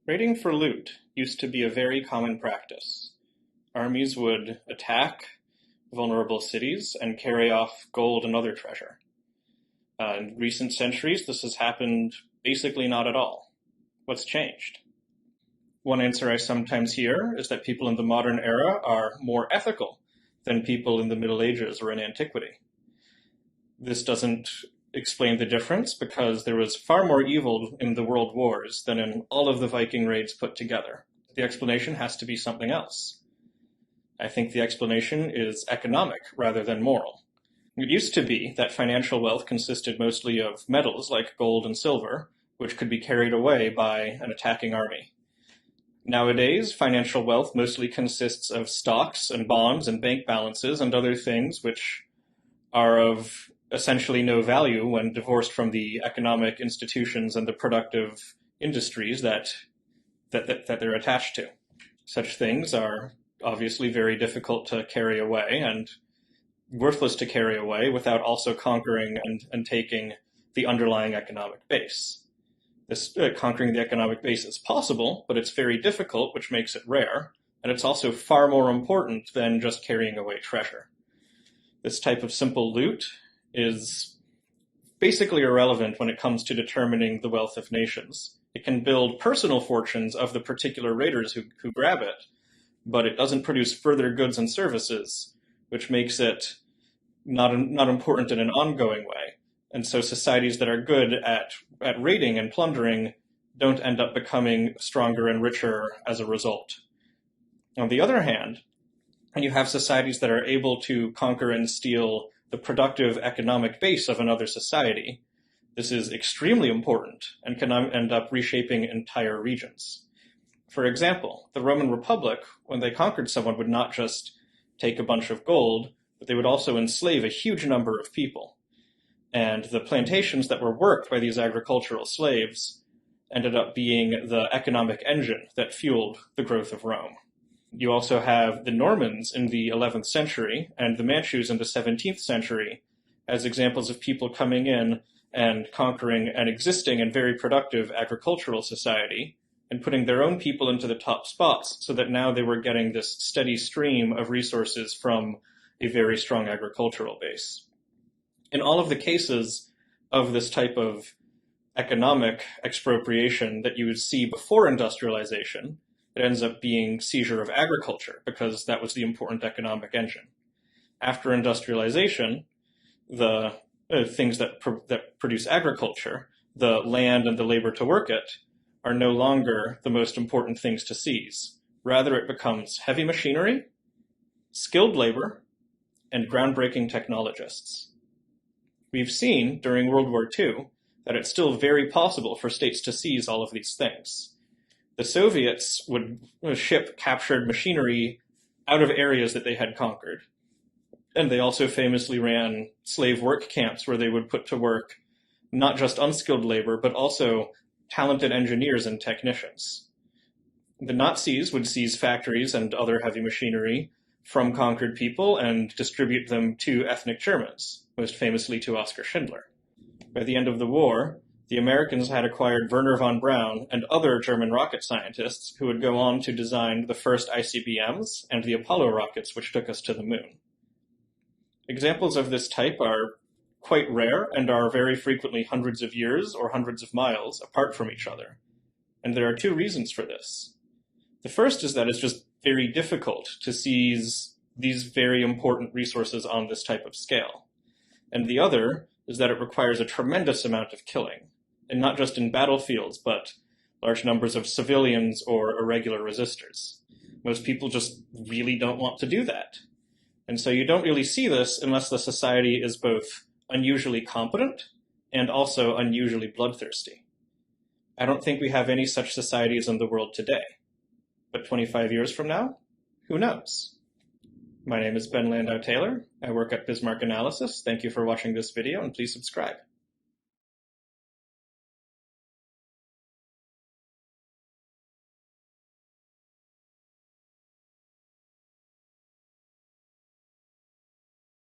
Raiding for loot used to be a very common practice. Armies would attack vulnerable cities and carry off gold and other treasure. In recent centuries, this has happened basically not at all. What's changed? One answer I sometimes hear is that people in the modern era are more ethical than people in the Middle Ages or in antiquity. This doesn't explain the difference because there was far more evil in the world wars than in all of the Viking raids put together. The explanation has to be something else. I think the explanation is economic rather than moral. It used to be that financial wealth consisted mostly of metals like gold and silver, which could be carried away by an attacking army. Nowadays, financial wealth mostly consists of stocks and bonds and bank balances and other things which are of essentially no value when divorced from the economic institutions and the productive industries that they're attached to. Such things are obviously very difficult to carry away and worthless to carry away without also conquering and taking the underlying economic base. This conquering the economic base is possible, but it's very difficult, which makes it rare, and it's also far more important than just carrying away treasure. This type of simple loot is basically irrelevant when it comes to determining the wealth of nations. It can build personal fortunes of the particular raiders who grab it, but it doesn't produce further goods and services, which makes it not important in an ongoing way. And so societies that are good at raiding and plundering don't end up becoming stronger and richer as a result. On the other hand, when you have societies that are able to conquer and steal the productive economic base of another society, this is extremely important and can end up reshaping entire regions. For example, the Roman Republic, when they conquered someone, would not just take a bunch of gold, but they would also enslave a huge number of people. And the plantations that were worked by these agricultural slaves ended up being the economic engine that fueled the growth of Rome. You also have the Normans in the 11th century and the Manchus in the 17th century as examples of people coming in and conquering an existing and very productive agricultural society and putting their own people into the top spots so that now they were getting this steady stream of resources from a very strong agricultural base. In all of the cases of this type of economic expropriation that you would see before industrialization, it ends up being seizure of agriculture because that was the important economic engine. After industrialization, the things that produce agriculture, the land and the labor to work it, are no longer the most important things to seize. Rather, it becomes heavy machinery, skilled labor, and groundbreaking technologists. We've seen during World War II that it's still very possible for states to seize all of these things. The Soviets would ship captured machinery out of areas that they had conquered. And they also famously ran slave work camps where they would put to work not just unskilled labor, but also talented engineers and technicians. The Nazis would seize factories and other heavy machinery from conquered people and distribute them to ethnic Germans, most famously to Oskar Schindler. By the end of the war, the Americans had acquired Wernher von Braun and other German rocket scientists who would go on to design the first ICBMs and the Apollo rockets, which took us to the moon. Examples of this type are quite rare and are very frequently hundreds of years or hundreds of miles apart from each other. And there are two reasons for this. The first is that it's just very difficult to seize these very important resources on this type of scale. And the other is that it requires a tremendous amount of killing, and not just in battlefields, but large numbers of civilians or irregular resistors. Most people just really don't want to do that. And so you don't really see this unless the society is both unusually competent and also unusually bloodthirsty. I don't think we have any such societies in the world today. But 25 years from now, who knows? My name is Ben Landau-Taylor. I work at Bismarck Analysis. Thank you for watching this video, and please subscribe.